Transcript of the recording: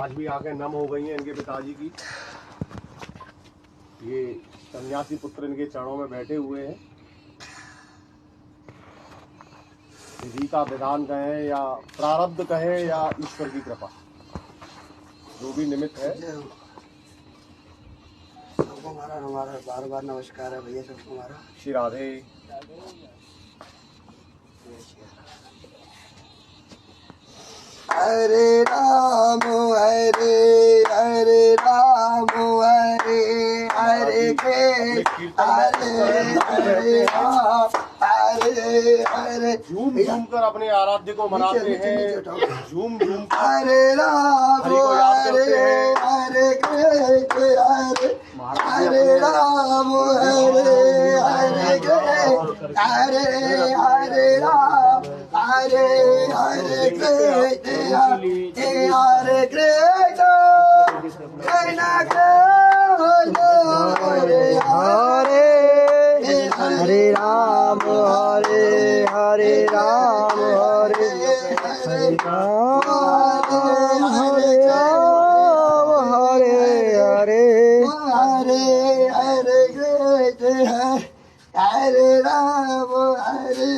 आज भी आंखें नम हो गई हैं इनके पिताजी की। ये सन्यासी पुत्र इनके चरणों में बैठे हुए हैं। विधि का विधान कहें या प्रारब्ध कहें या ईश्वर की कृपा, जो भी निमित्त है। सबको हमारा बार बार नमस्कार है भैया, सबको हमारा। श्री राधे। हरे राम हरे राम हरे हरे कृष्ण हरे राम हरे हरे। झूम झूम कर अपने आराध्य को मनाते हैं। झूम झूम हरे राम हरे कृष्ण हरे राम हरे कृष्ण हरे राम हरे कृष्ण हरे कृष्ण हरे राम हरे राम हरे राम हरे राम हरे कृष्ण हरे राम हरे